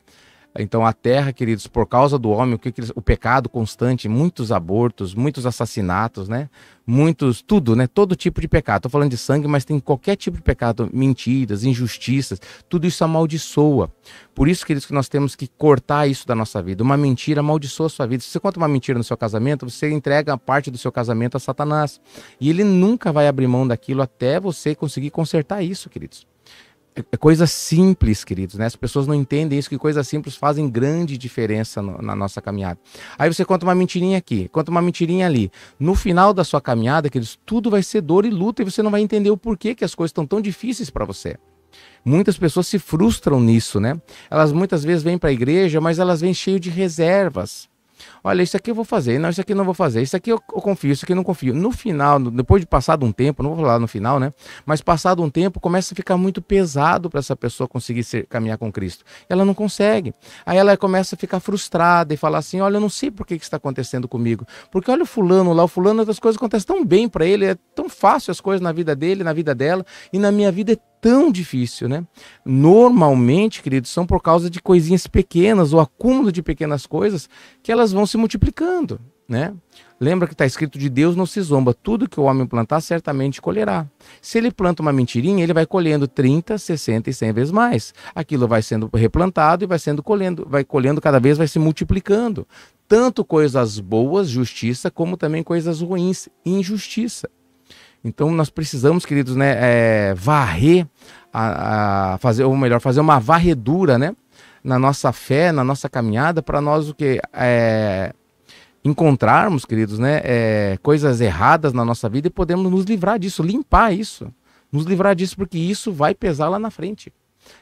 Então a terra, queridos, por causa do homem, o pecado constante, muitos abortos, muitos assassinatos, né? Tudo, né? Todo tipo de pecado. Estou falando de sangue, mas tem qualquer tipo de pecado, mentiras, injustiças, tudo isso amaldiçoa. Por isso, queridos, que nós temos que cortar isso da nossa vida. Uma mentira amaldiçoa a sua vida. Se você conta uma mentira no seu casamento, você entrega parte do seu casamento a Satanás. E ele nunca vai abrir mão daquilo até você conseguir consertar isso, queridos. É coisa simples, queridos, né? As pessoas não entendem isso, que coisas simples fazem grande diferença na nossa caminhada. Aí você conta uma mentirinha aqui, conta uma mentirinha ali. No final da sua caminhada, queridos, tudo vai ser dor e luta e você não vai entender o porquê que as coisas estão tão difíceis para você. Muitas pessoas se frustram nisso, né? Elas muitas vezes vêm para a igreja, mas elas vêm cheias de reservas. Olha, isso aqui eu vou fazer, não, isso aqui eu não vou fazer, isso aqui eu confio, isso aqui eu não confio. No final, depois de passado um tempo, não vou falar no final, né? Mas passado um tempo, começa a ficar muito pesado para essa pessoa conseguir caminhar com Cristo. Ela não consegue. Aí ela começa a ficar frustrada e falar assim, olha, eu não sei por que isso está acontecendo comigo. Porque olha o fulano lá, as coisas acontecem tão bem para ele, é tão fácil as coisas na vida dele, na vida dela, e na minha vida é tão difícil, né? Normalmente, queridos, são por causa de coisinhas pequenas, o acúmulo de pequenas coisas, que elas vão se multiplicando, né? Lembra que está escrito, de Deus não se zomba, tudo que o homem plantar certamente colherá. Se ele planta uma mentirinha, ele vai colhendo 30, 60 e 100 vezes mais. Aquilo vai sendo replantado e vai colhendo cada vez, vai se multiplicando. Tanto coisas boas, justiça, como também coisas ruins, injustiça. Então nós precisamos, queridos, né, varrer, fazer uma varredura, né, na nossa fé, na nossa caminhada, para nós encontrarmos, queridos, né, coisas erradas na nossa vida e podemos nos livrar disso, limpar isso, nos livrar disso, porque isso vai pesar lá na frente.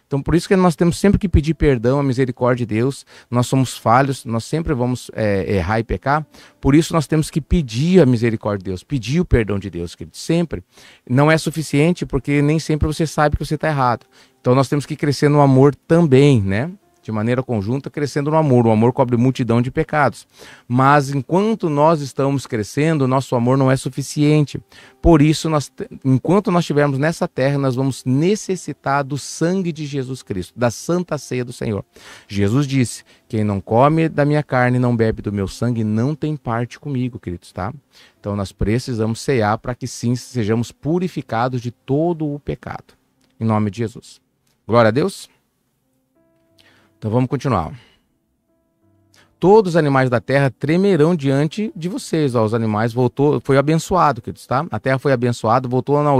Então, por isso que nós temos sempre que pedir perdão, a misericórdia de Deus. Nós somos falhos, nós sempre vamos errar e pecar. Por isso nós temos que pedir a misericórdia de Deus, pedir o perdão de Deus, querido. Sempre. Não é suficiente, porque nem sempre você sabe que você está errado. Então nós temos que crescer no amor também, né? De maneira conjunta, crescendo no amor. O amor cobre multidão de pecados. Mas enquanto nós estamos crescendo, nosso amor não é suficiente. Por isso, enquanto nós estivermos nessa terra, nós vamos necessitar do sangue de Jesus Cristo, da santa ceia do Senhor. Jesus disse, quem não come da minha carne e não bebe do meu sangue, não tem parte comigo, queridos, tá? Então nós precisamos cear para que sim, sejamos purificados de todo o pecado. Em nome de Jesus. Glória a Deus. Então vamos continuar. Todos os animais da terra tremerão diante de vocês. Ó, os animais foi abençoado, queridos, tá? A terra foi abençoada,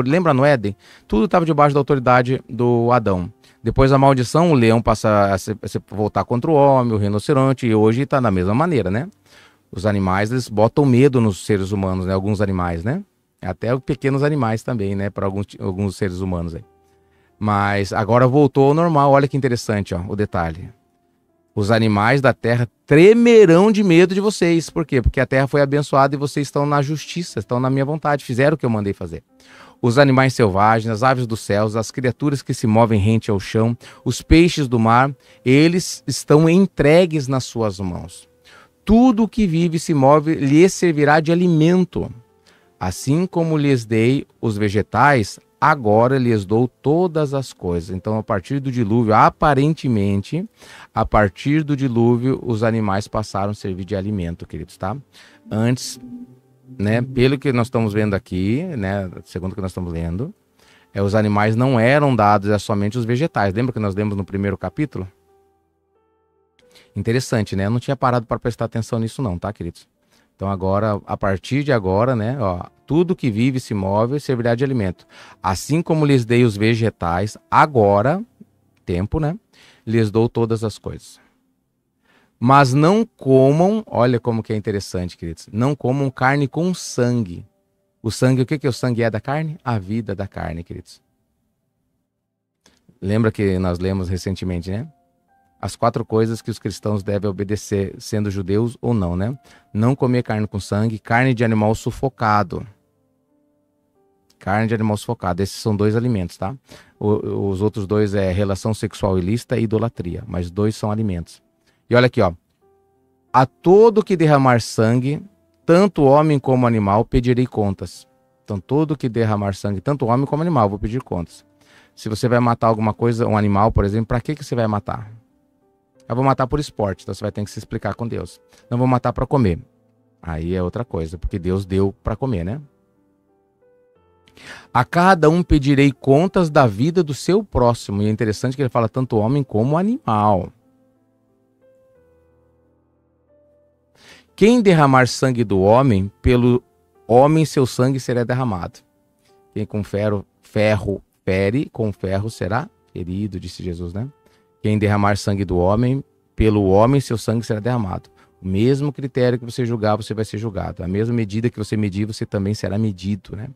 lembra no Éden? Tudo estava debaixo da autoridade do Adão. Depois da maldição, o leão passa a voltar contra o homem, o rinoceronte, e hoje está da mesma maneira, né? Os animais, eles botam medo nos seres humanos, né? Alguns animais, né? Até pequenos animais também, né? Para alguns seres humanos aí. Mas agora voltou ao normal. Olha que interessante, ó, o detalhe. Os animais da terra tremerão de medo de vocês. Por quê? Porque a terra foi abençoada e vocês estão na justiça, estão na minha vontade, fizeram o que eu mandei fazer. Os animais selvagens, as aves dos céus, as criaturas que se movem rente ao chão, os peixes do mar, eles estão entregues nas suas mãos. Tudo o que vive e se move lhes servirá de alimento. Assim como lhes dei os vegetais, agora lhes dou todas as coisas. Então, a partir do dilúvio, aparentemente, a partir do dilúvio, os animais passaram a servir de alimento, queridos, tá? Antes, né, pelo que nós estamos vendo aqui, né, segundo o que nós estamos lendo, os animais não eram dados, somente os vegetais. Lembra que nós lemos no primeiro capítulo? Interessante, né? Eu não tinha parado para prestar atenção nisso não, tá, queridos? Então agora, a partir de agora, né, ó, tudo que vive e se move servirá de alimento. Assim como lhes dei os vegetais, agora, tempo, né, lhes dou todas as coisas. Mas não comam, olha como que é interessante, queridos, não comam carne com sangue. O sangue, o que o sangue é da carne? A vida da carne, queridos. Lembra que nós lemos recentemente, né? As 4 coisas que os cristãos devem obedecer, sendo judeus ou não, né? Não comer carne com sangue, carne de animal sufocado. Carne de animal sufocado. Esses são 2 alimentos, tá? Os outros 2 é relação sexual ilícita e idolatria, mas 2 são alimentos. E olha aqui, ó. A todo que derramar sangue, tanto homem como animal, pedirei contas. Então, todo que derramar sangue, tanto homem como animal, vou pedir contas. Se você vai matar alguma coisa, um animal, por exemplo, para que você vai matar? Eu vou matar por esporte, então você vai ter que se explicar com Deus. Não vou matar para comer. Aí é outra coisa, porque Deus deu para comer, né? A cada um pedirei contas da vida do seu próximo. E é interessante que ele fala tanto homem como animal. Quem derramar sangue do homem, pelo homem seu sangue será derramado. Quem com ferro fere, com ferro será ferido, disse Jesus, né? Quem derramar sangue do homem, pelo homem seu sangue será derramado. O mesmo critério que você julgar, você vai ser julgado. A mesma medida que você medir, você também será medido, né?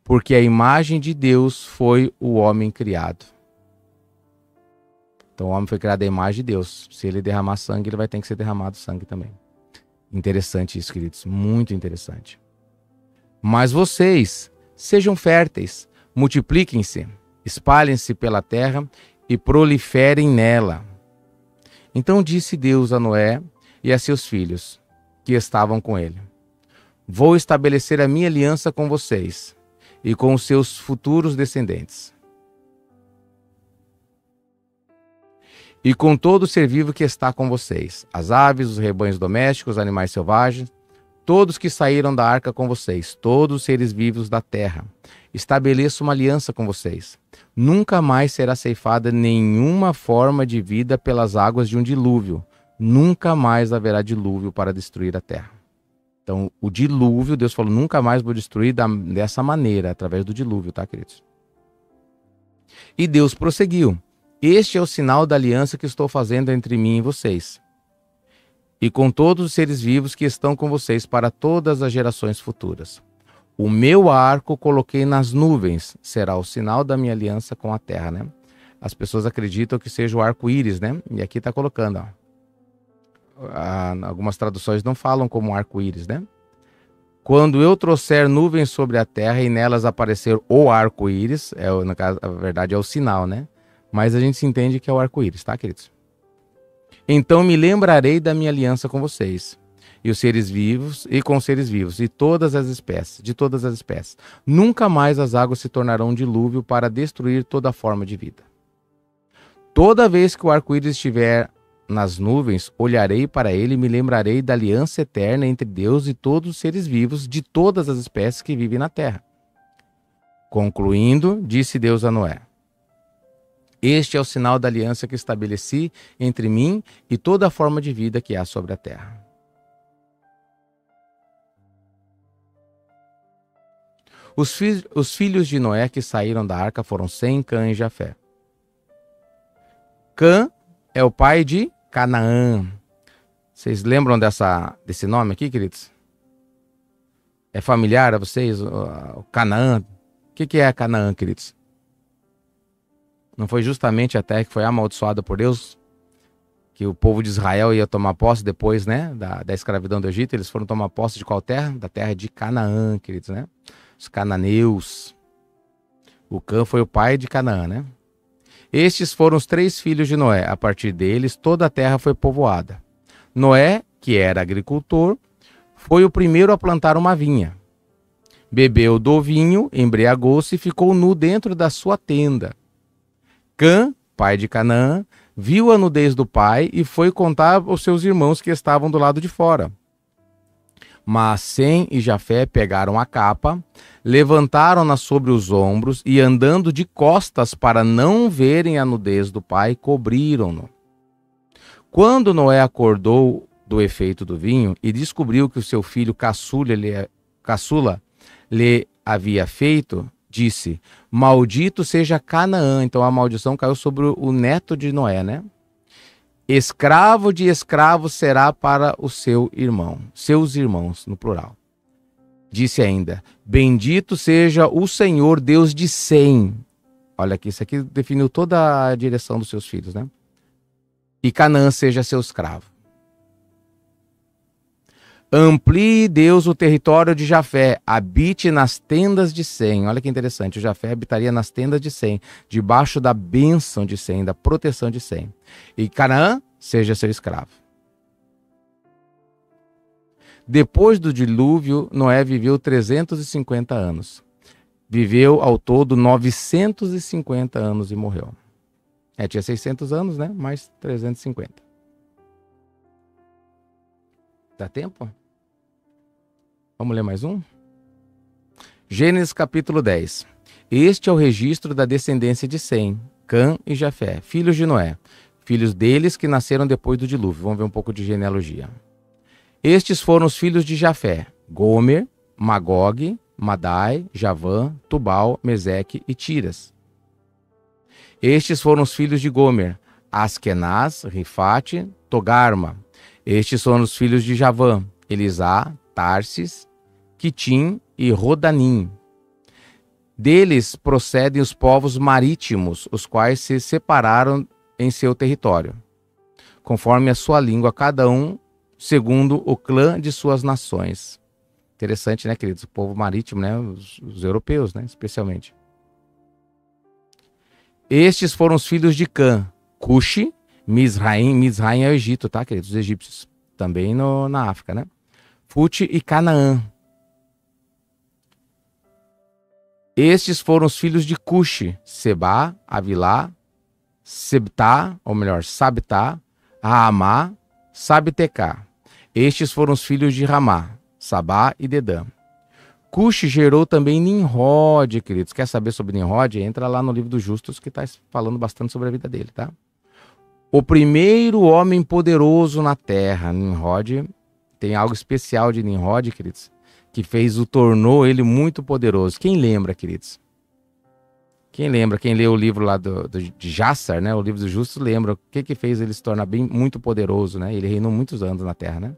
Porque a imagem de Deus foi o homem criado. Então o homem foi criado à imagem de Deus. Se ele derramar sangue, ele vai ter que ser derramado sangue também. Interessante isso, queridos. Muito interessante. Mas vocês, sejam férteis, multipliquem-se, espalhem-se pela terra e proliferem nela. Então disse Deus a Noé e a seus filhos, que estavam com ele: vou estabelecer a minha aliança com vocês e com os seus futuros descendentes, e com todo ser vivo que está com vocês, as aves, os rebanhos domésticos, os animais selvagens, todos que saíram da arca com vocês, todos os seres vivos da terra. Estabeleço uma aliança com vocês. Nunca mais será ceifada nenhuma forma de vida pelas águas de um dilúvio. Nunca mais haverá dilúvio para destruir a terra. Então, o dilúvio, Deus falou, nunca mais vou destruir dessa maneira, através do dilúvio, tá, queridos? E Deus prosseguiu: este é o sinal da aliança que estou fazendo entre mim e vocês, e com todos os seres vivos que estão com vocês para todas as gerações futuras. O meu arco coloquei nas nuvens, será o sinal da minha aliança com a terra, né? As pessoas acreditam que seja o arco-íris, né? E aqui está colocando, ó. Algumas traduções não falam como arco-íris, né? Quando eu trouxer nuvens sobre a terra e nelas aparecer o arco-íris, no caso, na verdade é o sinal, né? Mas a gente se entende que é o arco-íris, tá, queridos? Então me lembrarei da minha aliança com vocês, e os seres vivos, e com os seres vivos, e todas as espécies, de todas as espécies. Nunca mais as águas se tornarão um dilúvio para destruir toda forma de vida. Toda vez que o arco-íris estiver nas nuvens, olharei para ele e me lembrarei da aliança eterna entre Deus e todos os seres vivos de todas as espécies que vivem na terra. Concluindo, disse Deus a Noé: este é o sinal da aliança que estabeleci entre mim e toda a forma de vida que há sobre a terra. Os filhos de Noé que saíram da arca foram Sem, Cã e Jafé. Cã é o pai de Canaã. Vocês lembram desse nome aqui, queridos? É familiar a vocês? O Canaã. O que é Canaã, queridos? Não foi justamente a terra que foi amaldiçoada por Deus? Que o povo de Israel ia tomar posse depois, né? Da escravidão do Egito. Eles foram tomar posse de qual terra? Da terra de Canaã, queridos, né? Os cananeus. O Cã foi o pai de Canaã, né? Estes foram os 3 filhos de Noé. A partir deles, toda a terra foi povoada. Noé, que era agricultor, foi o primeiro a plantar uma vinha. Bebeu do vinho, embriagou-se e ficou nu dentro da sua tenda. Cã, pai de Canaã, viu a nudez do pai e foi contar aos seus irmãos que estavam do lado de fora. Mas Sem e Jafé pegaram a capa, levantaram-na sobre os ombros e, andando de costas para não verem a nudez do pai, cobriram-no. Quando Noé acordou do efeito do vinho e descobriu que o seu filho caçula lhe havia feito, disse: maldito seja Canaã. Então a maldição caiu sobre o neto de Noé, né? Escravo de escravo será para o seu irmão, seus irmãos, no plural. Disse ainda: bendito seja o Senhor Deus de Sem. Olha aqui, isso aqui definiu toda a direção dos seus filhos, né? E Canaã seja seu escravo. Amplie Deus o território de Jafé, habite nas tendas de Sem. Olha que interessante, o Jafé habitaria nas tendas de Sem, debaixo da bênção de Sem, da proteção de Sem. E Canaã seja seu escravo. Depois do dilúvio, Noé viveu 350 anos. Viveu ao todo 950 anos e morreu. Tinha 600 anos, né? Mais 350. Dá tempo? Vamos ler mais um? Gênesis capítulo 10. Este é o registro da descendência de Sem, Cã e Jafé, filhos de Noé, filhos deles que nasceram depois do dilúvio. Vamos ver um pouco de genealogia. Estes foram os filhos de Jafé: Gomer, Magog, Madai, Javã, Tubal, Meseque e Tiras. Estes foram os filhos de Gomer: Askenaz, Rifate, Togarma. Estes foram os filhos de Javã: Elisá, Tarsis, Quitim e Rodanim. Deles procedem os povos marítimos, os quais se separaram em seu território, conforme a sua língua, cada um segundo o clã de suas nações. Interessante, né, queridos? O povo marítimo, né? Os europeus, né? Especialmente. Estes foram os filhos de Cã: Cuxi, Mizraim. Mizraim é o Egito, tá, queridos? Os egípcios. Também na África, né? Fute e Canaã. Estes foram os filhos de Cuxi: Sebá, Avilá, Sebtá, ou melhor, Sabtá, Raamá, Sabtecá. Estes foram os filhos de Ramá: Sabá e Dedã. Cuxi gerou também Nimrod, queridos. Quer saber sobre Nimrod? Entra lá no livro dos Justos, que está falando bastante sobre a vida dele, tá? O primeiro homem poderoso na terra. Nimrod, tem algo especial de Nimrod, queridos, que tornou ele muito poderoso. Quem lembra, queridos? Quem lembra? Quem lê o livro lá de Jassar, né? O livro dos Justos, lembra o que fez ele se tornar muito poderoso, né? Ele reinou muitos anos na terra, né?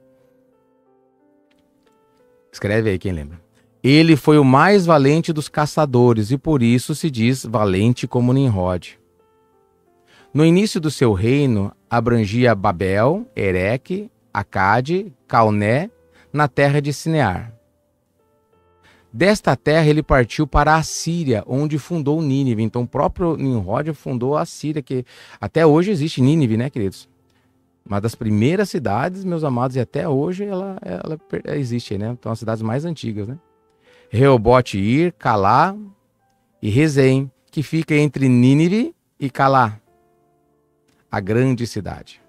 Escreve aí quem lembra. Ele foi o mais valente dos caçadores e por isso se diz valente como Nimrod. No início do seu reino, abrangia Babel, Ereque, Acade, Calné, na terra de Sinear. Desta terra ele partiu para a Síria, onde fundou Nínive. Então o próprio Nimrod fundou a Síria, que até hoje existe Nínive, né, queridos? Uma das primeiras cidades, meus amados, e até hoje ela existe, né? Então as cidades mais antigas, né? Reobote-Ir, Calá e Rezém, que fica entre Nínive e Calá, a grande cidade.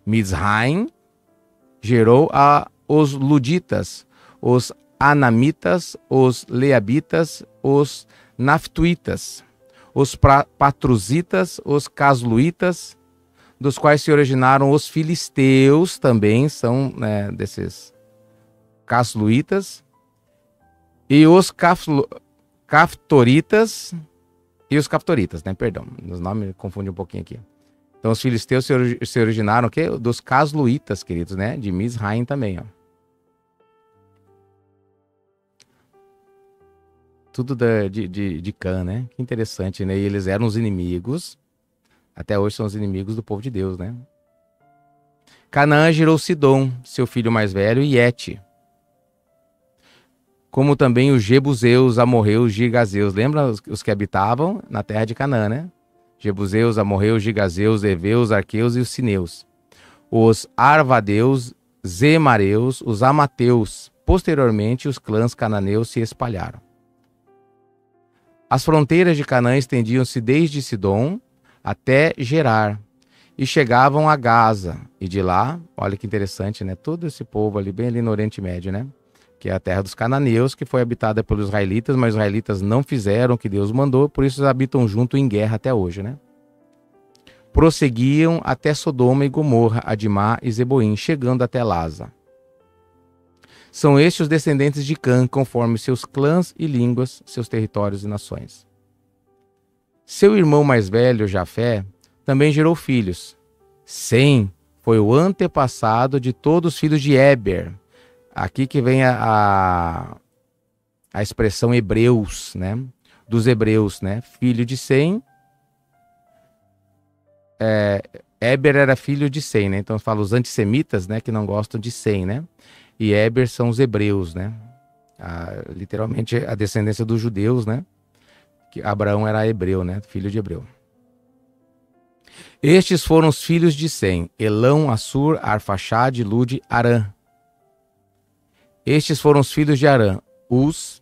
Mizraim gerou os Luditas, os Anamitas, os Leabitas, os Naftuitas, os Patruzitas, os Casluitas, dos quais se originaram os Filisteus, também são, né, desses Casluitas, e os Caftoritas, né, perdão, os nomes confundem um pouquinho aqui. Então os filisteus se originaram o quê? Dos Casluitas, queridos, né, de Mizraim também, ó. Tudo de Cã, né? Que interessante, né? E eles eram os inimigos, até hoje são os inimigos do povo de Deus, né? Canaã gerou Sidom, seu filho mais velho, e Et, como também os Jebuseus, Amorreus, Gigazeus. Lembra os que habitavam na terra de Canaã, né? Jebuseus, Amorreus, Gigazeus, Eveus, Arqueus e os Sineus. Os Arvadeus, Zemareus, os Amateus, posteriormente os clãs cananeus se espalharam. As fronteiras de Canaã estendiam-se desde Sidom até Gerar e chegavam a Gaza. E de lá, olha que interessante, né? Todo esse povo ali, bem ali no Oriente Médio, né? Que é a terra dos cananeus, que foi habitada pelos israelitas, mas os israelitas não fizeram o que Deus mandou, por isso eles habitam junto em guerra até hoje, né? Prosseguiam até Sodoma e Gomorra, Adimá e Zeboim, chegando até Lasa. São estes os descendentes de Cã, conforme seus clãs e línguas, seus territórios e nações. Seu irmão mais velho, Jafé, também gerou filhos. Sem foi o antepassado de todos os filhos de Éber. Aqui que vem a expressão hebreus, né? Dos hebreus, né? Filho de Sem. Éber era filho de Sem, né? Então fala os antissemitas, né? Que não gostam de Sem, né? E Éber são os hebreus, né? Literalmente a descendência dos judeus, né? Que Abraão era hebreu, né? Filho de hebreu. Estes foram os filhos de Sem: Elão, Assur, Arfaxade, Lude, Arã. Estes foram os filhos de Arã: Uz,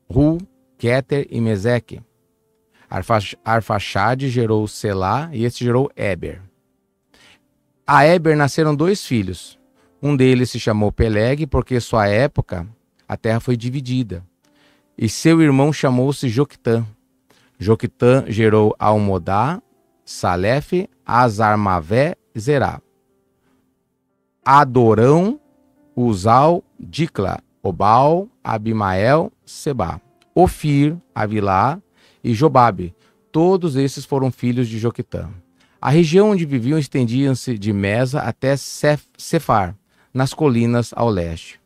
Ru, Queter e Meseque. Arfaxade gerou Selá e este gerou Éber. A Éber nasceram 2 filhos. Um deles se chamou Peleg, porque sua época a terra foi dividida. E seu irmão chamou-se Joquitã. Joquitã gerou Almodá, Salefe, Azarmavé e Zerá. Adorão, Uzal, Dicla, Obal, Abimael, Sebá, Ofir, Avilá e Jobabe. Todos esses foram filhos de Joquitã. A região onde viviam estendia-se de Mesa até Sefar, nas colinas ao leste.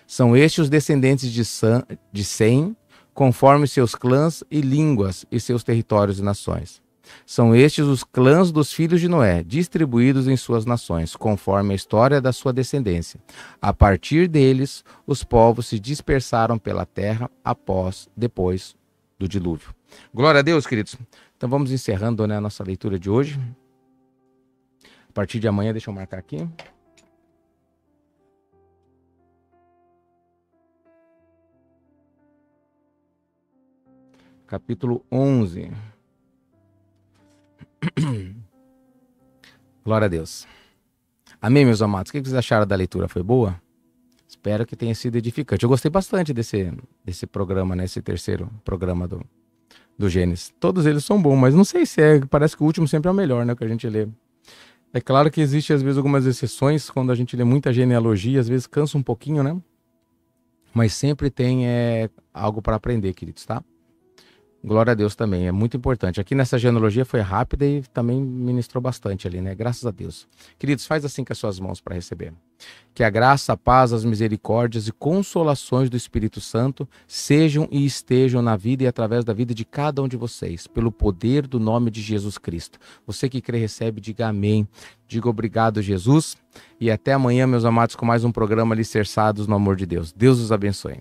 São estes os descendentes de Sem, conforme seus clãs e línguas e seus territórios e nações. São estes os clãs dos filhos de Noé, distribuídos em suas nações, conforme a história da sua descendência. A partir deles, os povos se dispersaram pela terra depois do dilúvio. Glória a Deus, queridos. Então vamos encerrando, né, a nossa leitura de hoje. A partir de amanhã, deixa eu marcar aqui. Capítulo 11. Glória a Deus. Amém, meus amados? O que vocês acharam da leitura? Foi boa? Espero que tenha sido edificante. Eu gostei bastante desse programa, né? Esse terceiro programa do Gênesis. Todos eles são bons, mas não sei se parece que o último sempre é o melhor, né? Que a gente lê. É claro que existe, às vezes, algumas exceções. Quando a gente lê muita genealogia, às vezes cansa um pouquinho, né? Mas sempre tem algo para aprender, queridos, tá? Glória a Deus também, é muito importante. Aqui nessa genealogia foi rápida e também ministrou bastante ali, né? Graças a Deus. Queridos, faz assim com as suas mãos para receber. Que a graça, a paz, as misericórdias e consolações do Espírito Santo sejam e estejam na vida e através da vida de cada um de vocês, pelo poder do nome de Jesus Cristo. Você que crê, recebe, diga amém. Diga obrigado, Jesus. E até amanhã, meus amados, com mais um programa Alicerçados no Amor de Deus. Deus os abençoe.